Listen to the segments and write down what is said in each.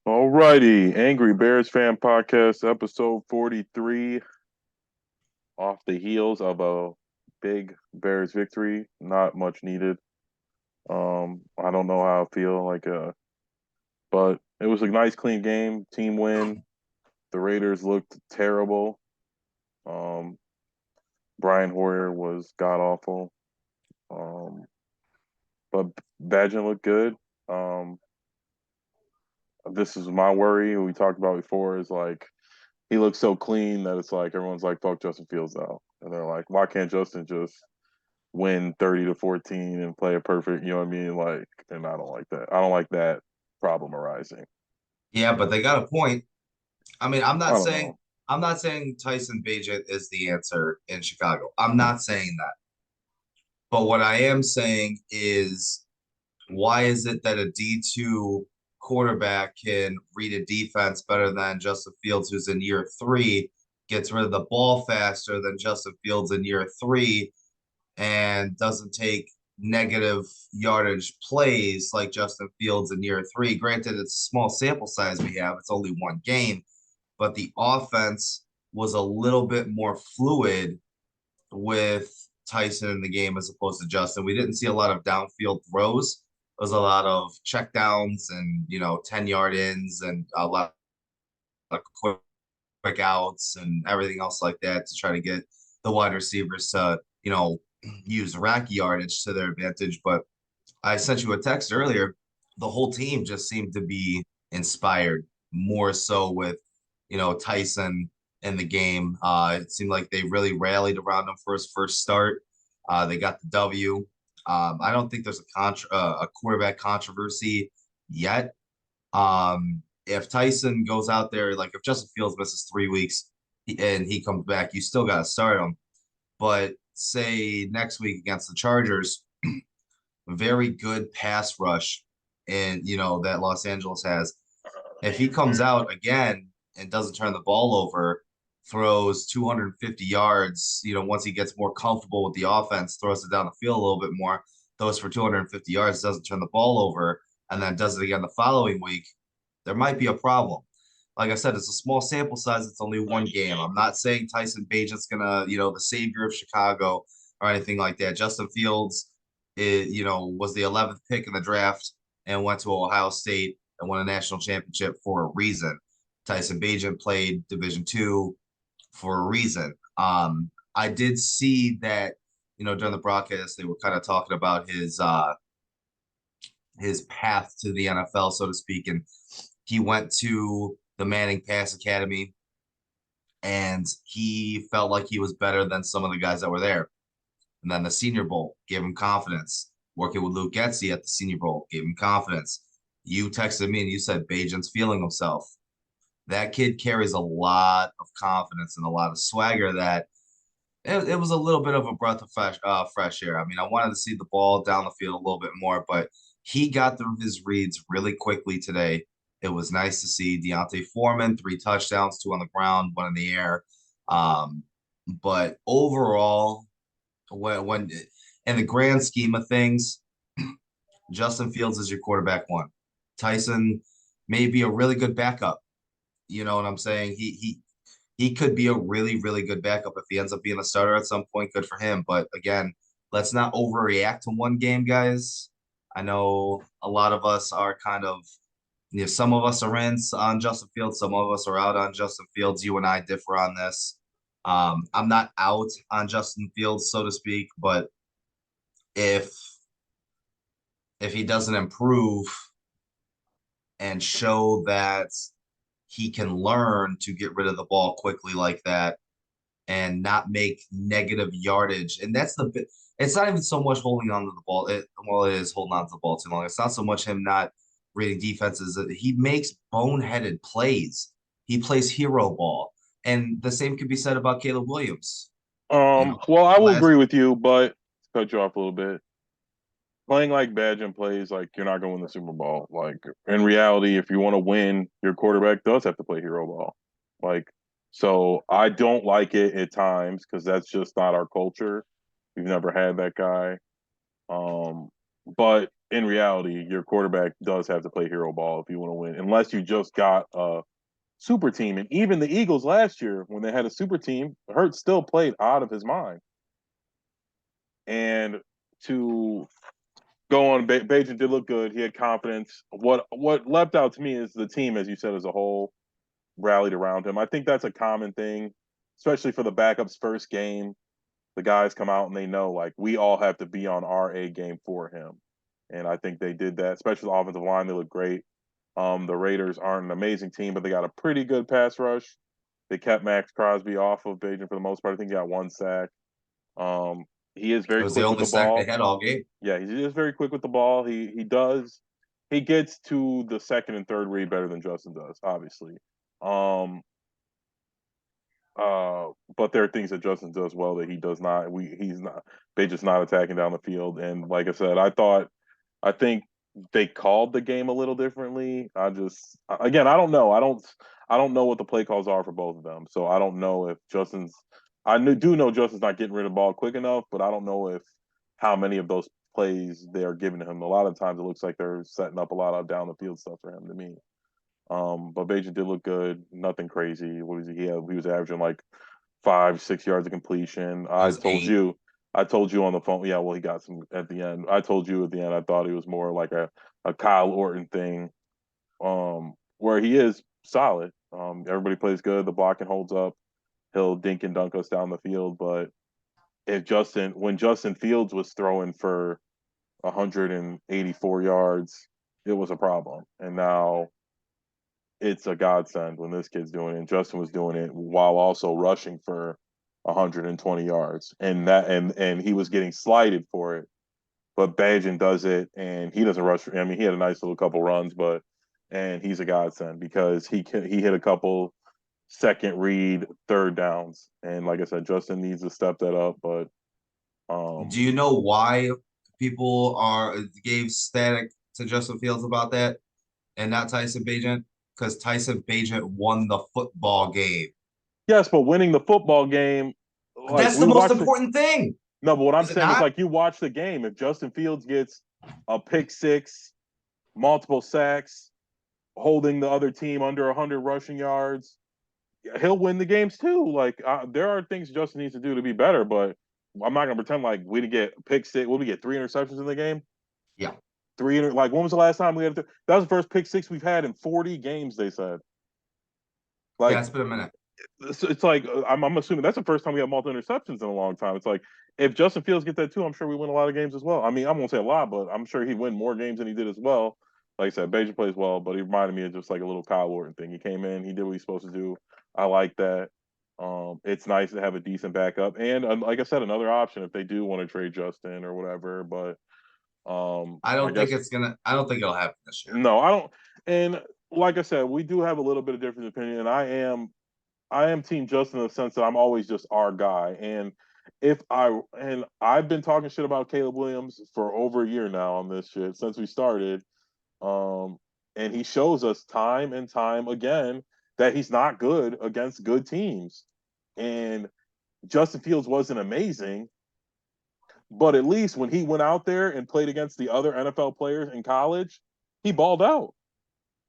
Alrighty, Angry Bears Fan Podcast, episode 43, off the heels of a big Bears victory. Not much needed. I don't know how I feel but it was a nice, clean game, team win. The Raiders looked terrible. Um, Brian Hoyer was god awful. Um, but Bagent looked good. Um, this is my worry. We talked about before is like he looks so clean that it's like everyone's like, "Fuck Justin Fields now," and they're like, "Why can't Justin just win 30-14 and play a perfect?" You know what I mean? Like, and I don't like that. I don't like that problem arising. Yeah, but they got a point. I mean, I don't know. I'm not saying Tyson Bagent is the answer in Chicago. I'm not saying that. But what I am saying is why is it that a D2 quarterback can read a defense better than Justin Fields, who's in year three, gets rid of the ball faster than Justin Fields in year three, and doesn't take negative yardage plays like Justin Fields in year three? Granted, it's a small sample size we have, it's only one game, but the offense was a little bit more fluid with Tyson in the game as opposed to Justin. We didn't see a lot of downfield throws. It was a lot of checkdowns and 10-yard ins and a lot of quick outs and everything else like that to try to get the wide receivers to use rack yardage to their advantage. But I sent you a text earlier. The whole team just seemed to be inspired more so with, Tyson in the game. It seemed like they really rallied around him for his first start. They got the W. I don't think there's a quarterback controversy yet. If Tyson goes out there, like if Justin Fields misses 3 weeks and he comes back, you still got to start him. But say next week against the Chargers, very good pass rush, and that Los Angeles has. If he comes out again and doesn't turn the ball over, throws 250 yards, once he gets more comfortable with the offense, throws it down the field a little bit more, throws for 250 yards, doesn't turn the ball over, and then does it again the following week, there might be a problem. Like I said, it's a small sample size. It's only one game. I'm not saying Tyson Bagent's gonna, the savior of Chicago or anything like that. Justin Fields, was the 11th pick in the draft and went to Ohio State and won a national championship for a reason. Tyson Bagent played Division II for a reason. I did see that, during the broadcast, they were kind of talking about his path to the NFL, so to speak, and he went to the Manning Pass Academy, and he felt like he was better than some of the guys that were there. And then the Senior Bowl gave him confidence. Working with Luke Getzey at the Senior Bowl gave him confidence. You texted me and you said Bagent's feeling himself. That kid carries a lot of confidence and a lot of swagger that it was a little bit of a breath of fresh air. I mean, I wanted to see the ball down the field a little bit more, but he got through his reads really quickly today. It was nice to see Deontay Foreman, 3 touchdowns, two on the ground, one in the air. Um, but overall, when in the grand scheme of things, Justin Fields is your quarterback one. Tyson may be a really good backup. You know what I'm saying? He could be a really, really good backup if he ends up being a starter at some point. Good for him. But again, let's not overreact to one game, guys. I know a lot of us are kind of, some of us are in on Justin Fields, some of us are out on Justin Fields. You and I differ on this. I'm not out on Justin Fields, so to speak, but if if he doesn't improve and show that he can learn to get rid of the ball quickly like that and not make negative yardage. And that's the bit. It's not even so much holding on to the ball. Well, it is holding on to the ball too long. It's not so much him not reading defenses. He makes boneheaded plays. He plays hero ball. And the same could be said about Caleb Williams. Well, I will Last agree with you, but cut you off a little bit. Playing like Badge plays like you're not going to win the Super Bowl. Like in reality, if you want to win, your quarterback does have to play hero ball. Like, so I don't like it at times because that's just not our culture. We've never had that guy. Um, but in reality, your quarterback does have to play hero ball if you want to win, unless you just got a super team. And even the Eagles last year, when they had a super team, Hurts still played out of his mind. And to go on, Bajan did look good. He had confidence. What leapt out to me is the team, as you said, as a whole rallied around him. I think that's a common thing, especially for the backups' first game. The guys come out and they know like we all have to be on our A game for him, and I think they did that. Especially the offensive line, they look great. The Raiders aren't an amazing team, but they got a pretty good pass rush. They kept Max Crosby off of Bajan for the most part. I think he got one sack. Um, he is It very was the quick with only the sack they ball. had all game. Yeah, he's just very quick with the ball. He gets to the second and third read better than Justin does, obviously. Um, but there are things that Justin does well that he does not. He's not. They just not attacking down the field. And like I said, I think they called the game a little differently. Again, I don't know. I don't know what the play calls are for both of them. So I don't know if Justin's. Do know Justin's not getting rid of the ball quick enough, but I don't know if how many of those plays they are giving to him. A lot of times it looks like they're setting up a lot of down the field stuff for him to me. But Bajan did look good. Nothing crazy. What was he? He was averaging like 5, 6 yards of completion. It was 8. I told you on the phone. Yeah, well, he got some at the end. I told you at the end. I thought he was more like a Kyle Orton thing, where he is solid. Everybody plays good. The blocking holds up. He'll dink and dunk us down the field. But when Justin Fields was throwing for 184 yards, it was a problem. And now it's a godsend when this kid's doing it. And Justin was doing it while also rushing for 120 yards, and he was getting slighted for it. But Bagent does it, and he doesn't rush. I mean, he had a nice little couple runs, and he's a godsend because he hit a couple second read third downs, and like I said, Justin needs to step that up. But Do you know why people are gave static to Justin Fields about that and not Tyson Bagent? Because Tyson Bagent won the football game. yes, but winning the football game, like That's we the most watched. important thing. No, but what I'm Is it saying is not? like you watch the game. If Justin Fields gets a pick six, multiple sacks, holding the other team under 100 rushing yards, he'll win the games too. Like there are things Justin needs to do to be better, but I'm not gonna pretend like we didn't get pick six. What we get 3 interceptions in the game? Yeah. Like when was the last time we had? That was the first pick six we've had in 40 games. They said. Yeah, Like it's been a minute. it's like I'm assuming that's the first time we have multiple interceptions in a long time. It's like if Justin Fields get that too, I'm sure we win a lot of games as well. I mean, I won't say a lot, but I'm sure he'd win more games than he did as well. Like I said, Bajan plays well, but he reminded me of just like a little Kyle Orton thing. He came in, he did what he's supposed to do. I like that. It's nice to have a decent backup, and like I said, another option if they do want to trade Justin or whatever. But I guess I don't think it'll happen this year. no, I don't. And like I said, we do have a little bit of different opinion. And I am Team Justin in the sense that I'm always just our guy. And I've been talking shit about Caleb Williams for over a year now on this shit since we started. Um, and he shows us time and time again that he's not good against good teams. And Justin Fields wasn't amazing, but at least when he went out there and played against the other NFL players in college, he balled out.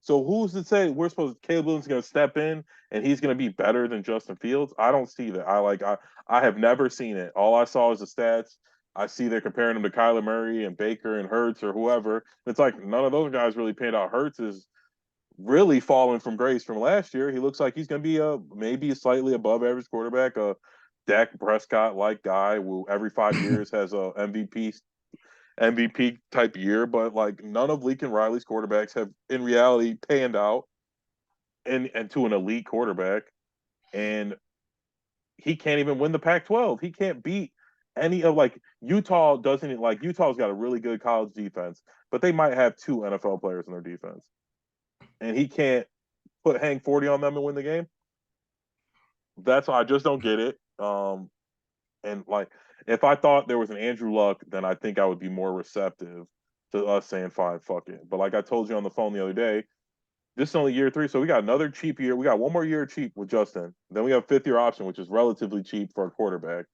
So who's to say we're supposed Caleb Williams is going to step in and he's going to be better than Justin Fields? I don't see that. I have never seen it. All I saw is the stats. I see they're comparing him to Kyler Murray and Baker and Hurts or whoever. It's like none of those guys really paid out. Hurts is really fallen from grace from last year. He looks like he's going to be a maybe a slightly above average quarterback, a Dak Prescott like guy who every 5 years has a MVP type year, but like none of Lincoln Riley's quarterbacks have in reality panned out and to an elite quarterback. And he can't even win the Pac-12. He can't beat any of like Utah doesn't like Utah's got a really good college defense, but they might have two NFL players in their defense. And he can't put hang 40 on them and win the game. That's why I just don't get it. And like if I thought there was an Andrew Luck, then I think I would be more receptive to us saying fine, fuck it. But like I told you on the phone the other day, this is only year three, so we got another cheap year. We got one more year cheap with Justin. Then we have fifth year option, which is relatively cheap for a quarterback.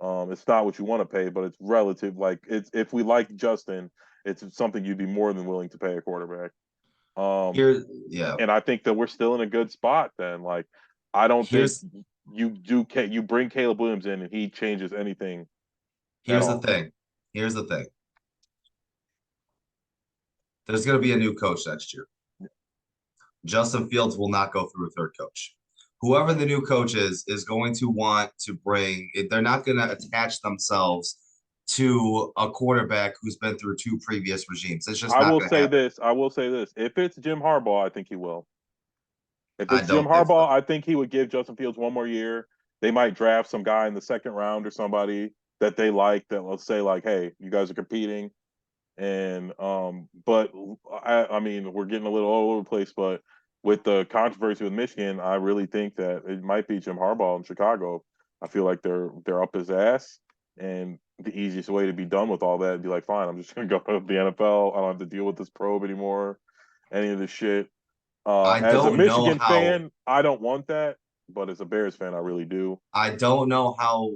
It's not what you want to pay, but it's relative. Like it's if we like Justin it's something you'd be more than willing to pay a quarterback. Um, Here, yeah. and I think that we're still in a good spot. Then, like, I don't think Here's you bring Caleb Williams in and he changes anything at here's the all. thing. Here's the thing. There's going to be a new coach next year. Justin Fields will not go through a third coach. Whoever the new coach is going to want to bring. They're not going to attach themselves to a quarterback who's been through two previous regimes. It's just I not will going to say happen. this. I will say this. If it's Jim Harbaugh, I think he will. If I it's Jim don't think Harbaugh, so. I think he would give Justin Fields one more year. They might draft some guy in the second round or somebody that they like that let's say like, hey, you guys are competing. And but I mean, we're getting a little all over the place, but with the controversy with Michigan, I really think that it might be Jim Harbaugh in Chicago. I feel like they're up his ass, and the easiest way to be done with all that and be like, fine, I'm just gonna go to the NFL. I don't have to deal with this probe anymore, any of this shit. I As a don't know Michigan how. fan, I don't want that, but as a Bears fan, I really do. I don't know how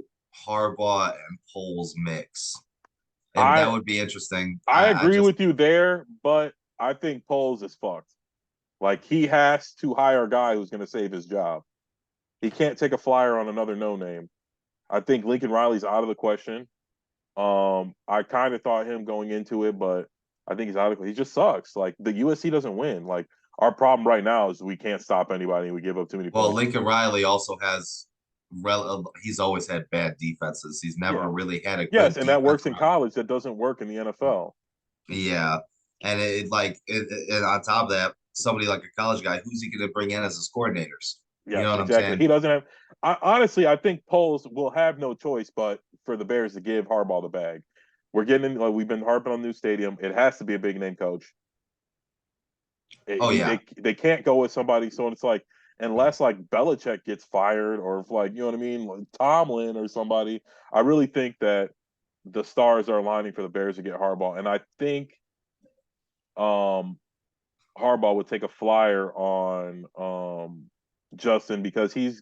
Harbaugh and Poles mix, and that I would be interesting. I I agree just with you there, but I think Poles is fucked. Like he has to hire a guy who's going to save his job. He can't take a flyer on another no name. I think Lincoln Riley's out of the question. I kind of thought him going into it, but I think he's out of. He just sucks. Like the USC doesn't win. Like our problem right now is we can't stop anybody and we give up too many well, points. Lincoln Riley also has he's always had bad defenses. He's Yeah. never really had a Yes, good and that defense works in around college. That doesn't work in the him. NFL. Yeah, and and on top of that, somebody like a college guy, who's he going to bring in as his coordinators? You know Yes, what I'm exactly. saying? He doesn't have. Honestly, I think Poles will have no choice but for the Bears to give Harbaugh the bag. We're getting in. Like, we've been harping on the new stadium. It has to be a big name coach. Oh yeah, They can't go with somebody. So it's like unless like Belichick gets fired or if like you know what I mean, like Tomlin or somebody. I really think that the stars are aligning for the Bears to get Harbaugh, and I think um Harbaugh would take a flyer on Justin because he's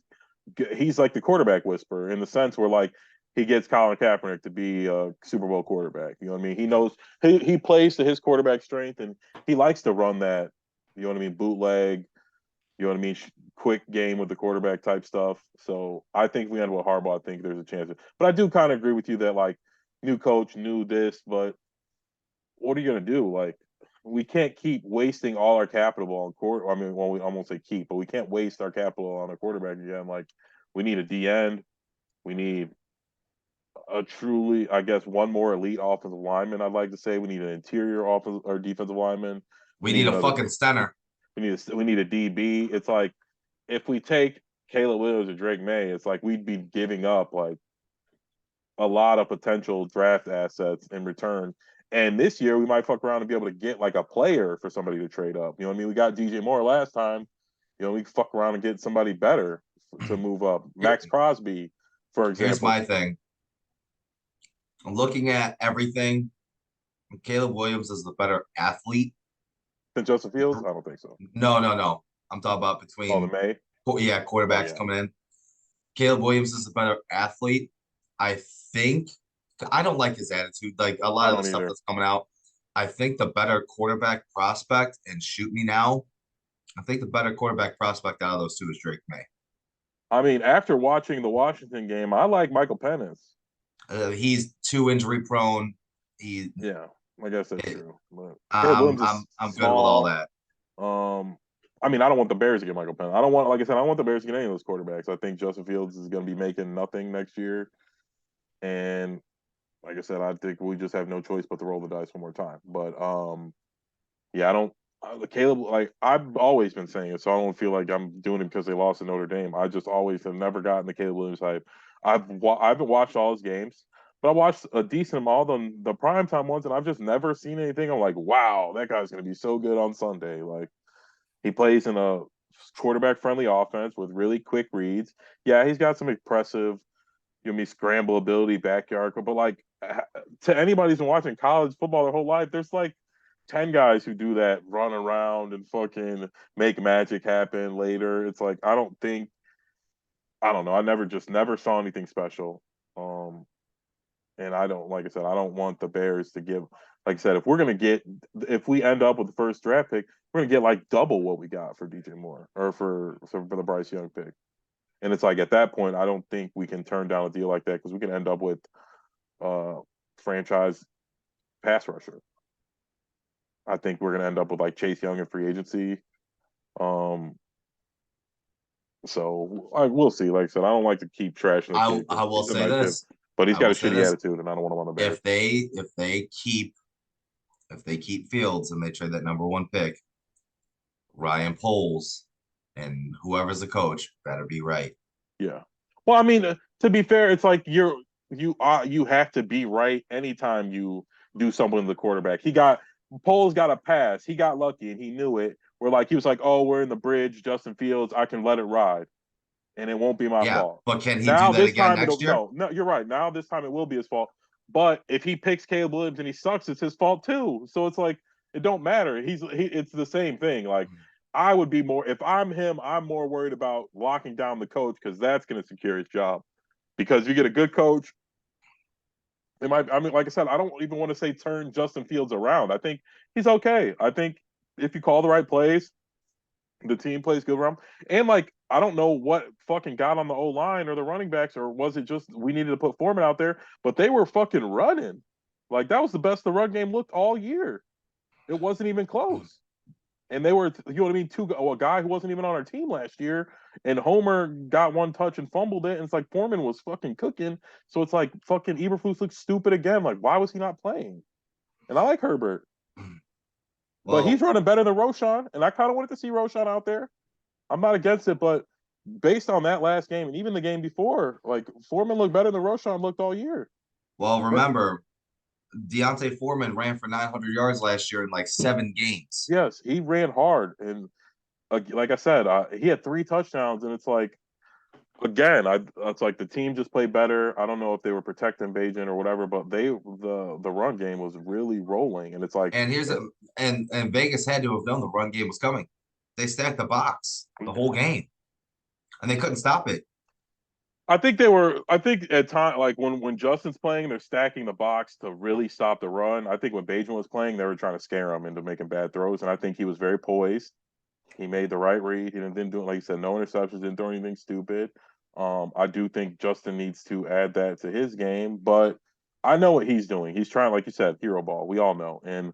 like the quarterback whisperer in the sense where like he gets Colin Kaepernick to be a Super Bowl quarterback. You know what I mean? He knows he plays to his quarterback strength and he likes to run that. You know what I mean? Bootleg. You know what I mean? Quick game with the quarterback type stuff. So I think if we end with Harbaugh. I think there's a chance. But I do kind of agree with you that like new coach, new this, but what are you gonna do? Like, we can't keep wasting all our capital on court. I mean, well, we almost say keep, but we can't waste our capital on a quarterback again. Like, we need a D end. We need a truly, I guess, one more elite offensive lineman. I'd like to say we need an interior offensive or defensive lineman. We we need need a another. fucking center. We need a DB. It's like if we take Caleb Williams or Drake May, it's like we'd be giving up like a lot of potential draft assets in return. And this year we might fuck around and be able to get like a player for somebody to trade up. You know what I mean? We got DJ Moore last time. You know, we fuck around and get somebody better to move up. Here, Max Crosby, for here's example. my thing. I'm looking at everything. Caleb Williams is the better athlete. Since Joseph Fields? I don't think so. No, no, no. I'm talking about Oh, the between May? yeah Oh quarterbacks yeah. coming in. Caleb Williams is the better athlete. I think I don't like his attitude. Like a I lot of the don't stuff either. that's coming out. I think the better quarterback prospect, and shoot me now, I think the better quarterback prospect out of those two is Drake May. I mean, after watching the Washington game, I like Michael Pennis. He's too injury prone. He, Yeah, I guess that's true. But Caleb I'm Williams I'm is I'm good with all small. that. I mean, I don't want the Bears to get Michael Penix. I don't want, like I said, I don't want the Bears to get any of those quarterbacks. I think Justin Fields is going to be making nothing next year, and like I said, I think we just have no choice but to roll the dice one more time. But yeah, I don't. Caleb, like I've always been saying it, so I don't feel like I'm doing it because they lost to Notre Dame. I just always have never gotten the Caleb Williams hype. I haven't watched all his games, but I watched a decent amount of the primetime ones, and I've just never seen anything. I'm like, wow, that guy's going to be so good on Sunday. Like he plays in a quarterback friendly offense with really quick reads. Yeah, he's got some impressive, scramble ability, backyard, but like to anybody who's been watching college football their whole life, there's like 10 guys who do that, run around and fucking make magic happen later. It's like I don't know. I never saw anything special. Um And I don't, like I said, I don't want the Bears to give. Like I said, if we end up with the first draft pick, we're gonna get like double what we got for DJ Moore or for the Bryce Young pick. And it's like at that point, I don't think we can turn down a deal like that because we can end up with uh franchise pass rusher. I think we're gonna end up with like Chase Young in free agency. Um, so we'll see. Like I said, I don't like to keep trashing the kid I because will he's a say nice kid, this. but he's I got will a say shitty this. attitude, and I don't want him on the Bears. If they keep Fields and they trade that number one pick, Ryan Poles and whoever's the coach better be right. Yeah. Well, I mean, to be fair, it's like you have to be right anytime you do something to the quarterback. Poles got a pass. He got lucky and he knew it. Where like he was like, "Oh, we're in the bridge, Justin Fields. I can let it ride, and it won't be my Yeah, fault." but can he do Now that this again time next year? no, you're right. Now this time it will be his fault. But if he picks Caleb Williams and he sucks, it's his fault too. So it's like it don't matter. It's the same thing. Like I would be more if I'm him. I'm more worried about locking down the coach because that's going to secure his job. Because you get a good coach, it might. I mean, like I said, I don't even want to say turn Justin Fields around. I think he's okay. I think if you call the right plays, the team plays good around. And like, I don't know what fucking got on the O line or the running backs, or was it just we needed to put Foreman out there? But they were fucking running. Like that was the best the run game looked all year. It wasn't even close. And they were, you know what I mean, a guy who wasn't even on our team last year, and Homer got one touch and fumbled it, and it's like Foreman was fucking cooking. So it's like fucking Eberflus looks stupid again. Like, why was he not playing? And I like Herbert, but he's Well, running better than Roshan, and I kind of wanted to see Roshan out there. I'm not against it, but based on that last game and even the game before, like Foreman looked better than Roshan looked all year. remember, Deontay Foreman ran for 900 yards last year in like 7 games. Yes, he ran hard, and like I said, he had 3 touchdowns, and it's like again, it's like the team just played better. I don't know if they were protecting Bagent or whatever, but the run game was really rolling, and it's like And here's a and Vegas had to have known the run game was coming. They stacked the box the whole game, and they couldn't stop it. I think they were. I think at time like when Justin's playing, they're stacking the box to really stop the run. I think when Bagent was playing, they were trying to scare him into making bad throws, and I think he was very poised. He made the right read. He didn't do it like you said, no interceptions, didn't throw anything stupid. I do think Justin needs to add that to his game, but I know what he's doing. He's trying, like you said, hero ball. We all know, and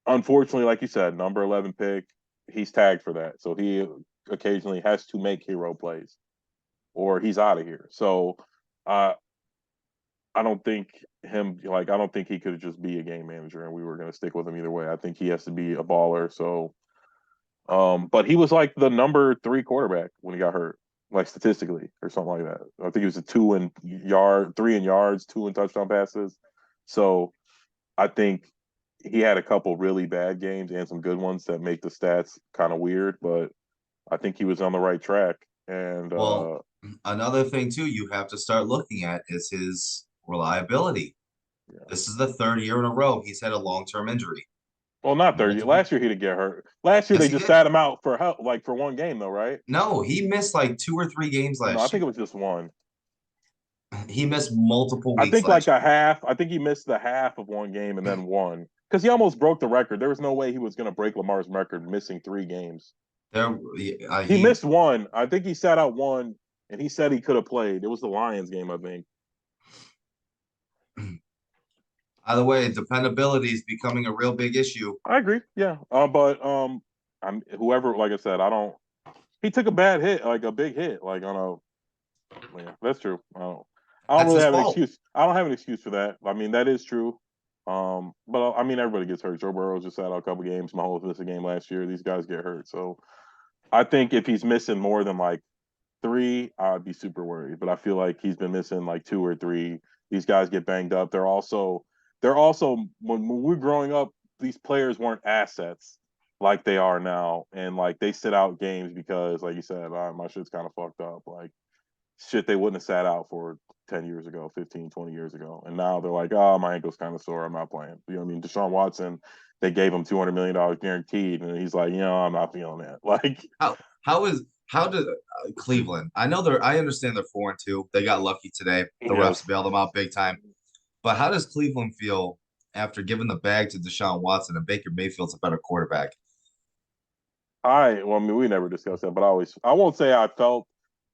unfortunately, like you said, number 11 pick, he's tagged for that. So he occasionally has to make hero plays or he's out of here. So uh, I don't think I don't think he could just be a game manager and we were going to stick with him either way. I think he has to be a baller. So, but he was like the number 3 quarterback when he got hurt, like statistically or something like that. I think he was a 3 in yards, 2 in touchdown passes. So I think he had a couple really bad games and some good ones that make the stats kind of weird, but I think he was on the right track. And Well, another thing too you have to start looking at is his reliability. yeah. This is the third year in a row he's had a long-term injury. Well, not 30. Multiple. Last year he didn't get hurt. Last year Yes, they he just did. sat him out for help, like for one game though, right? No, he missed like 2 or 3 games No, I last think it year. was just one. He missed multiple I weeks think like last a year. half. I think he missed the half of one game and then one because he almost broke the record. There was no way he was going to break Lamar's record missing 3 games. There, He he. missed one. I think he sat out one, and he said he could have played. It was the Lions game, I think. Either way, dependability is becoming a real big issue. I agree. Yeah. But I'm whoever. Like I said, I don't. He took a bad hit, like a big hit, like on a. Yeah, that's true. I don't That's really his have an fault. excuse. I don't have an excuse for that. I mean, that is true. But I mean, everybody gets hurt. Joe Burrow just sat out a couple games. Mahomes missed a game last year. These guys get hurt. So I think if he's missing more than like 3, I'd be super worried. But I feel like he's been missing like 2 or 3. These guys get banged up. They're also when we were growing up, these players weren't assets like they are now, and like they sit out games because, like you said, my shit's kind of fucked up. Like shit they wouldn't have sat out for 10 years ago, 15, 20 years ago. And now they're like, oh, my ankle's kind of sore. I'm not playing. You know what I mean? Deshaun Watson, they gave him $200 million guaranteed. And he's like, I'm not feeling that. Like, How did Cleveland? I know I understand they're 4-2. They got lucky today. The yes. refs bailed them out big time. But how does Cleveland feel after giving the bag to Deshaun Watson and Baker Mayfield's a better quarterback? Well, I mean, we never discussed that, but I won't say I felt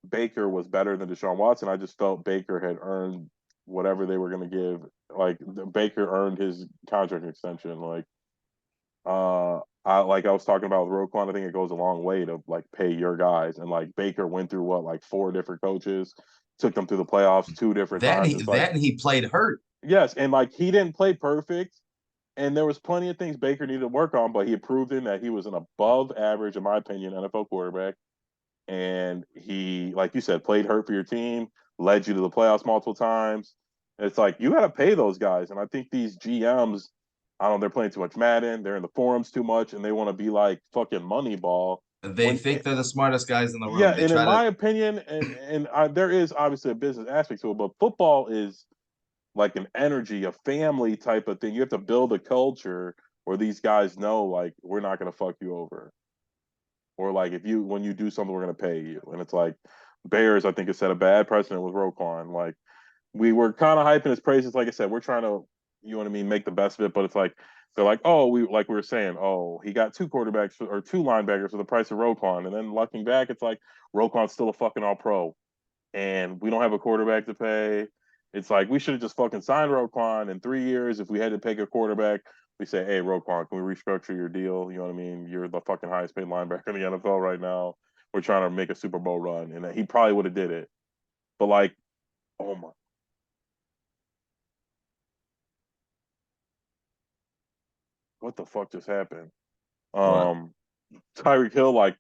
Baker was better than Deshaun Watson. I just felt Baker had earned whatever they were going to give. Like Baker earned his contract extension. I was talking about with Roquan. I think it goes a long way to like pay your guys. And like Baker went through what like four different coaches, took them to the playoffs two different times. It's like That and he played hurt. yes, and like he didn't play perfect, and there was plenty of things Baker needed to work on, but he proved in that he was an above average, in my opinion, NFL quarterback. And he, like you said, played hurt for your team, led you to the playoffs multiple times. It's like you got to pay those guys, and I think these GMs, I don't know, they're playing too much Madden, they're in the forums too much, and they want to be like fucking Moneyball. They When think they're the smartest guys in the room. yeah, They and in try to my opinion, there is obviously a business aspect to it, but football is like an energy, a family type of thing. You have to build a culture where these guys know like we're not going to fuck you over, or like if you when you do something, we're going to pay you. And it's like Bears, I think, has set a bad precedent with Roquan. Like we were kind of hyping his praises. Like I said, we're trying to, you know what I mean, make the best of it. But it's like they're like, oh, we were saying, oh, he got two quarterbacks or two linebackers for the price of Roquan, and then looking back, it's like Roquan's still a fucking All Pro and we don't have a quarterback to pay. It's like we should have just fucking signed Roquan in 3 years. If we had to pick a quarterback, we say, hey, Roquan, can we restructure your deal? You know what I mean? You're the fucking highest paid linebacker in the NFL right now. We're trying to make a Super Bowl run. And he probably would have did it. But like, oh my, what the fuck just happened? what? Um, Tyreek Hill like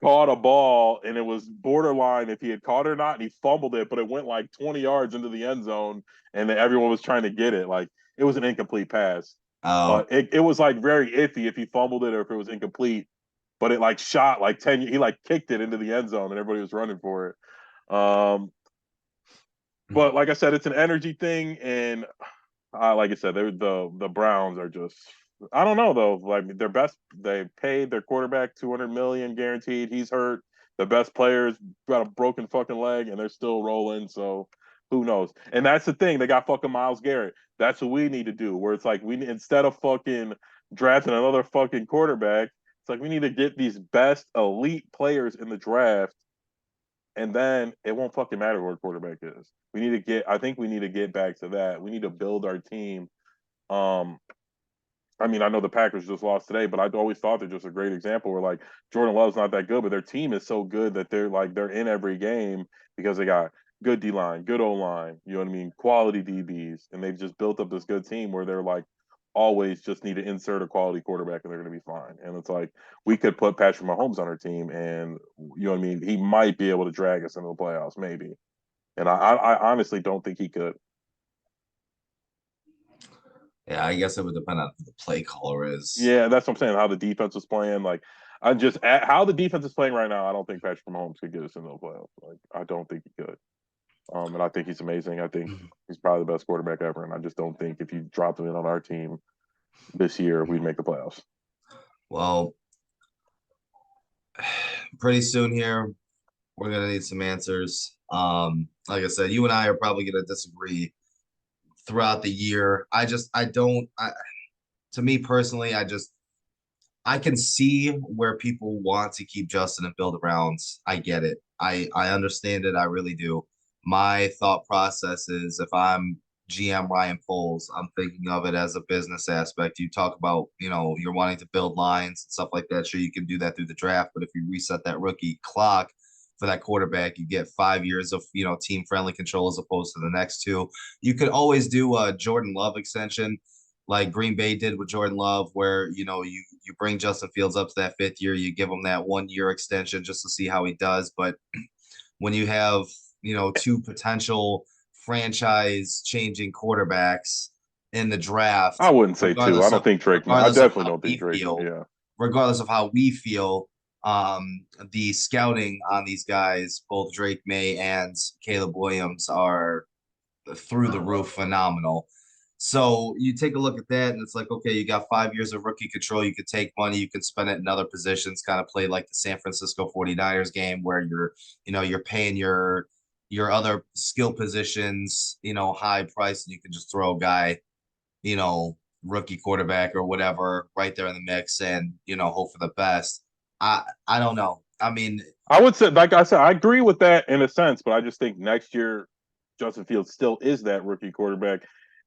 caught a ball and it was borderline if he had caught it or not, and he fumbled it, but it went like 20 yards into the end zone, and then everyone was trying to get it. Like it was an incomplete pass, Oh, but it was like very iffy if he fumbled it or if it was incomplete. But it like shot like 10. He like kicked it into the end zone, and everybody was running for it. But like I said, it's an energy thing, and like I said, they're the Browns are just. I don't know though. Like their best, they paid their quarterback 200 million guaranteed. He's hurt. The best players got a broken fucking leg, and they're still rolling. So who knows? And that's the thing. They got fucking Miles Garrett. That's what we need to do. Where it's like we instead of fucking drafting another fucking quarterback, it's like we need to get these best elite players in the draft, and then it won't fucking matter who our quarterback is. We need to get. I think we need to get back to that. We need to build our team. Um, I mean, I know the Packers just lost today, but I'd always thought they're just a great example where like Jordan Love's not that good, but their team is so good that they're in every game because they got good D line, good O line, you know what I mean, quality DBs, and they've just built up this good team where they're like always just need to insert a quality quarterback and they're going to be fine. And it's like we could put Patrick Mahomes on our team, and you know what I mean, he might be able to drag us into the playoffs, maybe. And I honestly don't think he could. yeah. I guess it would depend on who the play caller is. Yeah, that's what I'm saying. How the defense was playing, like I just how the defense is playing right now. I don't think Patrick Mahomes could get us into the playoffs. Like I don't think he could. And I think he's amazing. I think he's probably the best quarterback ever. And I just don't think if you dropped him in on our team this year, we'd make the playoffs. Well, pretty soon here, we're gonna need some answers. Like I said, you and I are probably gonna disagree throughout the year. I don't. To me personally, I can see where people want to keep Justin and build around. I get it. I understand it. I really do. My thought process is if I'm GM Ryan Foles, I'm thinking of it as a business aspect. You talk about, you're wanting to build lines and stuff like that. Sure, you can do that through the draft, but if you reset that rookie clock for that quarterback, you get 5 years of, team friendly control as opposed to the next two. You could always do a Jordan Love extension like Green Bay did with Jordan Love, where you bring Justin Fields up to that 5th year, you give him that 1 year extension just to see how he does. But when you have two potential franchise changing quarterbacks in the I draft, wouldn't say two. I regardless don't of think Drake. I regardless of definitely how don't think we Drake. feel, Yeah, regardless of how we feel, the scouting on these guys, both Drake May and Caleb Williams, are through the roof phenomenal. So you take a look at that, and it's like, okay, you got 5 years of rookie control. You could take money, you could spend it in other positions, kind of play like the San Francisco 49ers game where you're paying your your other skill positions, high price, and you can just throw a guy, rookie quarterback or whatever right there in the mix and, hope for the best. I don't know. I mean, I would say, like I said, I agree with that in a sense, but I just think next year Justin Fields still is that rookie quarterback,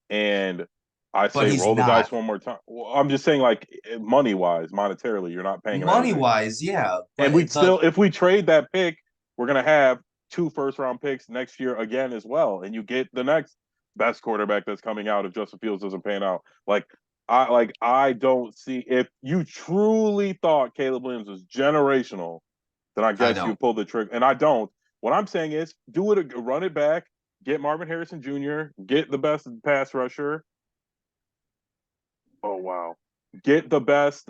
and I but say he's roll the not. dice one more time. Well, I'm just saying, like money wise, monetarily, you're not paying him Money anything. wise, yeah, And but we'd still, if we trade that pick, we're gonna have 2 first round picks next year again as well, and you get the next best quarterback that's coming out if Justin Fields doesn't pan out. I don't see if you truly thought Caleb Williams was generational, then I I guess you don't. pull the trigger. And I don't. What I'm saying is, do it, run it back, get Marvin Harrison Jr., get the best pass rusher. Oh wow, get the best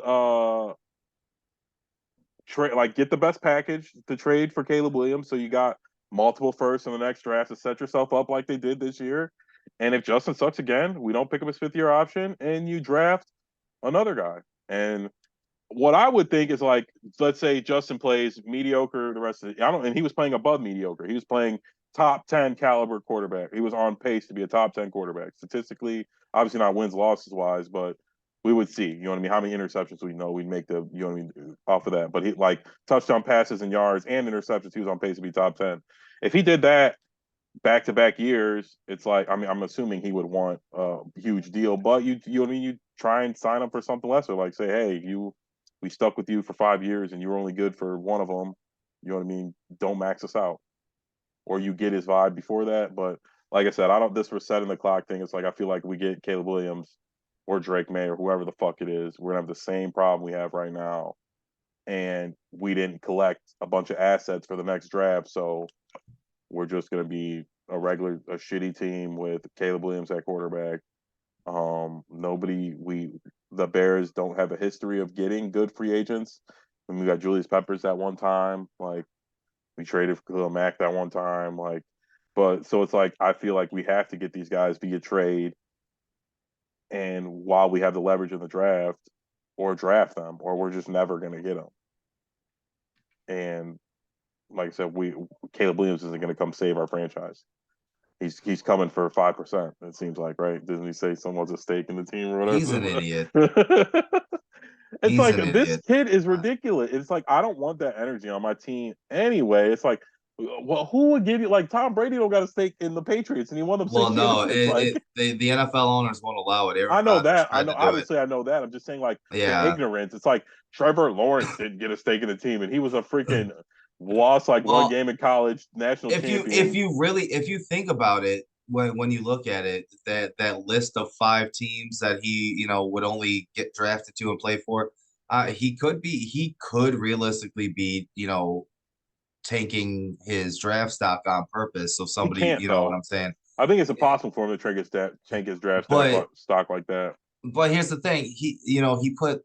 trade, like get the best package to trade for Caleb Williams, so you got multiple firsts in the next draft to set yourself up like they did this year. And if Justin sucks again, we don't pick up his 5th year option, and you draft another guy. And what I would think is like, let's say Justin plays mediocre the rest of the, I don't, and he was playing above mediocre. He was playing top 10 caliber quarterback. He was on pace to be a top 10 quarterback. Statistically, obviously not wins losses wise, but we would see, you know what I mean? How many interceptions we know we'd make the, you know what I mean, off of that. But he like touchdown passes and yards and interceptions, he was on pace to be top 10. If he did that back to back years, it's like, I mean, I'm assuming he would want a huge deal, but you know what I mean, you try and sign him for something lesser, like say, hey, we stuck with you for 5 years and you were only good for one of them. You know what I mean? Don't max us out, or you get his vibe before that. But like I said, I don't. This resetting the clock thing. It's like I feel like we get Caleb Williams or Drake May or whoever the fuck it is, we're gonna have the same problem we have right now, and we didn't collect a bunch of assets for the next draft, so we're just going to be a shitty team with Caleb Williams at quarterback. The Bears don't have a history of getting good free agents. And we got Julius Peppers that one time, like we traded for Khalil Mack that one time, like. But so it's like I feel like we have to get these guys via trade, and while we have the leverage in the draft, or draft them, or we're just never going to get them. And like I said, we Caleb Williams isn't going to come save our franchise. He's coming for 5%. It seems like, right? Doesn't he say someone's a stake in the team or He's an whatever? idiot. It's He's like an this idiot. kid is ridiculous. It's like I don't want that energy on my team anyway. It's like, well, who would give you like Tom Brady don't got a stake in the Patriots and he won them Well, six no, championships? Like the NFL owners won't allow it. Aaron I know Rodgers that. I tried know to do it. obviously I know that. I'm just saying like the Yeah. ignorance. It's like Trevor Lawrence didn't get a stake in the team and he was a freaking lost like one Well, game in college, national if champion. you really if you think about it, when you look at it, that list of 5 teams that he would only get drafted to and play for, he could realistically be tanking his draft stock on purpose. So He somebody, can't you know what though. I'm saying? I think it's impossible for him to tank his draft But stock like that. here's the thing. He put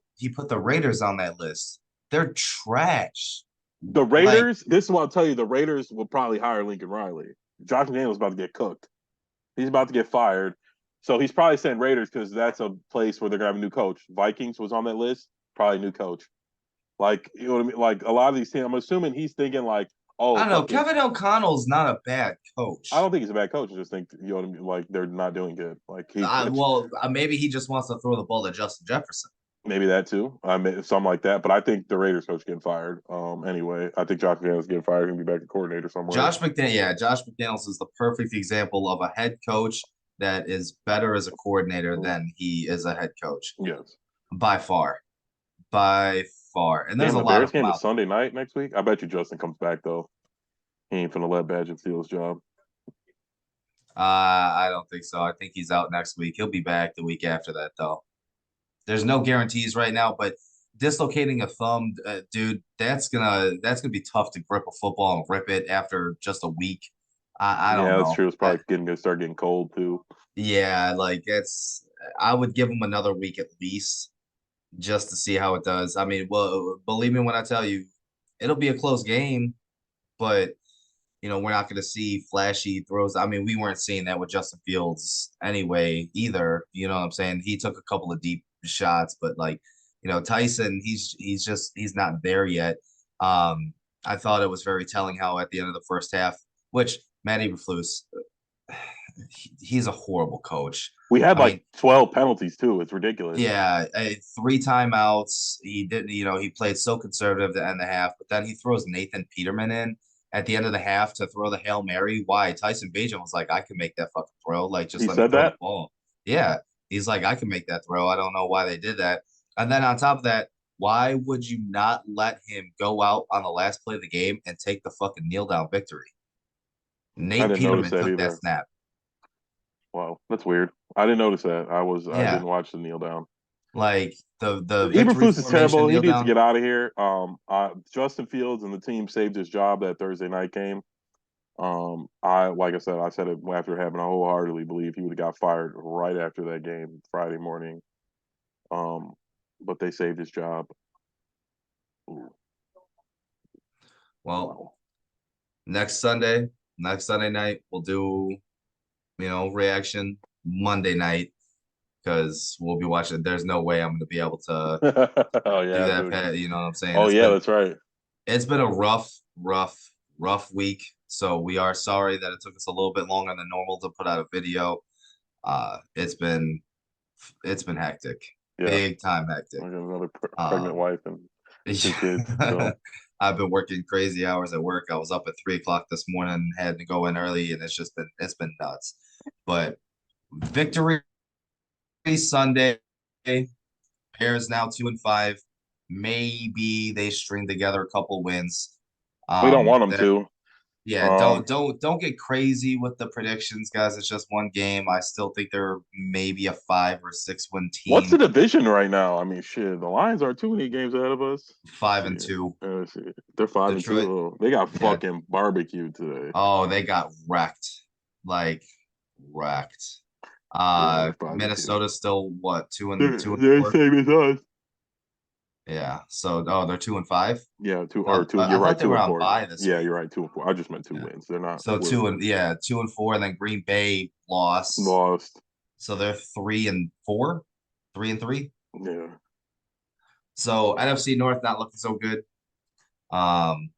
the Raiders on that list. They're trash. The Like, Raiders, this is what I'll tell you, the Raiders will probably hire Lincoln Riley. Josh McDaniels about to get cooked. He's about to get fired. So he's probably saying Raiders because that's a place where they're gonna have a new coach. Vikings was on that list, probably new coach. Like, you know what I mean? Like a lot of these teams, I'm assuming he's thinking like, I oh don't know. fucking Kevin O'Connell's not a bad I coach. don't think he's a bad coach. I just think you know what I mean, like they're not doing good. Like he Well, maybe he just wants to throw the ball to Justin Jefferson. maybe that too. I mean, something like that. But I think the Raiders coach getting fired. Anyway, I think Josh McDaniels getting fired. He'll be back a coordinator somewhere. Josh McDaniels is the perfect example of a head coach that is better as a coordinator than he is a head coach Yes. by far, by far. And there's Damn, a the lot Bears of them game is out there. Sunday night next week. I bet you Justin comes back though. He ain't finna let Badgett steal his job. I don't think so. I think he's out next week. He'll be back the week after that, though. There's no guarantees right now, but dislocating a thumb, dude, that's gonna be tough to grip a football and rip it after just a week. I don't Yeah, that's know. true. It's probably gonna start getting cold too. Yeah, like it's. I would give him another week at least just to see how it does. I mean, well, believe me when I tell you, it'll be a close game, but we're not going to see flashy throws. I mean, we weren't seeing that with Justin Fields anyway either. You know what I'm saying? He took a couple of deep shots, but like, Tyson, he's not there yet. I thought it was very telling how at the end of the first half, which Matt Eberflus, he's a horrible coach. We had I like mean, 12 penalties too. It's ridiculous. yeah, 3 timeouts. He didn't, he played so conservative to end the half, but then he throws Nathan Peterman in at the end of the half to throw the Hail Mary. Why? Tyson Bagent was like, I can make that fucking throw. Like, just He let me said throw the that. ball. Yeah. He's like, I can make that throw. I don't know why they did that. And then on top of that, why would you not let him go out on the last play of the game and take the fucking kneel down victory? I Nate didn't notice Peterman that took that either. snap. Wow, that's weird. I didn't notice that. I Yeah. didn't watch the kneel down. Like the victory Eberflus is formation terrible. He kneel needs to down. get out of here. Justin Fields and the team saved his job that Thursday night game. I like I said, I said it after having. I wholeheartedly believe he would have got fired right after that game Friday morning. Um, but they saved his job. Ooh, Well, wow. next Sunday night, we'll do, reaction Monday night because we'll be watching. There's no way I'm going to be able to Oh do yeah, that. dude. You know what I'm saying? Oh yeah, that's right. It's been a rough week. So we are sorry that it took us a little bit longer than normal to put out a video. It's been hectic, Yeah, big time hectic. I got another pregnant Um, wife and 2 kids. So I've been working crazy hours at work. I was up at 3 o'clock this morning, had to go in early, and it's been nuts. But victory Sunday, Bears now 2-5. Maybe they string together a couple wins. we don't want them That to. Yeah, Um, don't get crazy with the predictions, guys. It's just one game. I still think they're maybe a 5 or 6 win what's the team. division right now? I mean, shit, the Lions are too many games ahead of us. Five and Shit, two. shit. They're 5-2. Detroit, Oh, they got yeah. fucking barbecued today. Oh, they got wrecked. Like wrecked. Yeah, they're 5-2. Minnesota's still what, two and two and They're the four? same as us. Yeah. So they're 2-5. Yeah, two or No, two. You're I right, thought they two were and on four. bye this Yeah, week. you're right, 2 and 4. I just meant two Yeah. wins. They're not. So We're 2-4, and then Green Bay lost. lost. So they're 3-4, 3-3. Yeah, So NFC North not looking so good. Um,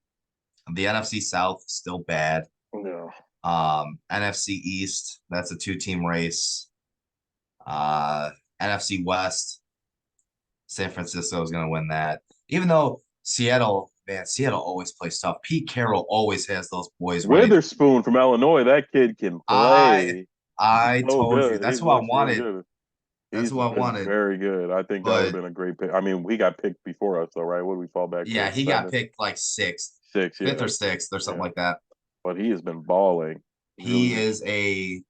the NFC South still bad. yeah. NFC East, that's a two-team race. Uh, NFC West, San Francisco is going to win that. Even though Seattle, man, Seattle always plays tough. Pete Carroll always has those boys ready. Witherspoon from Illinois. That kid can I play. He's I so told you good. He that's who I looks really wanted. good. That's He's who I is wanted. very good. I think that would have But been a great pick. I mean, he got picked before us, though, right? What did we fall back yeah, to? he got 7th, picked like sixth, 6th. fifth Yeah, or sixth or something yeah. like that. But he has been balling. He Really. is I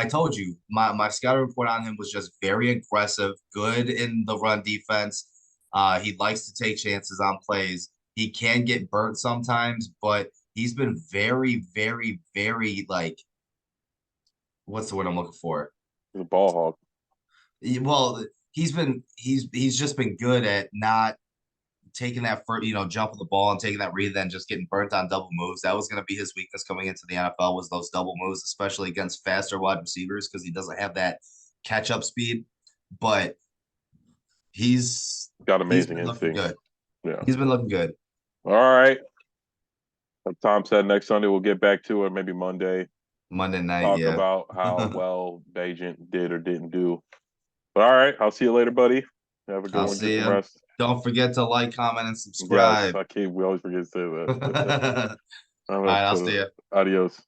told you, my scouting report on him was just very aggressive, good in the run defense. He likes to take chances on plays. He can get burnt sometimes, but he's been very, very, very like, what's the word I'm looking for? He's a ball hawk. Well, he's just been good at not taking that first, jump of the ball and taking that read, then just getting burnt on double moves. That was going to be his weakness coming into the NFL, was those double moves, especially against faster wide receivers, because he doesn't have that catch up speed. But he's Got he's amazing been looking instincts. good. Yeah. He's been looking good. All right. Like Tom said, next Sunday we'll get back to it. Maybe Monday. Monday night, Talk yeah. about how well Bagent did or didn't do. But all right, I'll see you later, buddy. Have a good I'll one. Get see some you. rest. Don't forget to like, comment, and Yes, subscribe. I keep. We always forget to say All that. right, I'm gonna I'll put see it. you. Adios.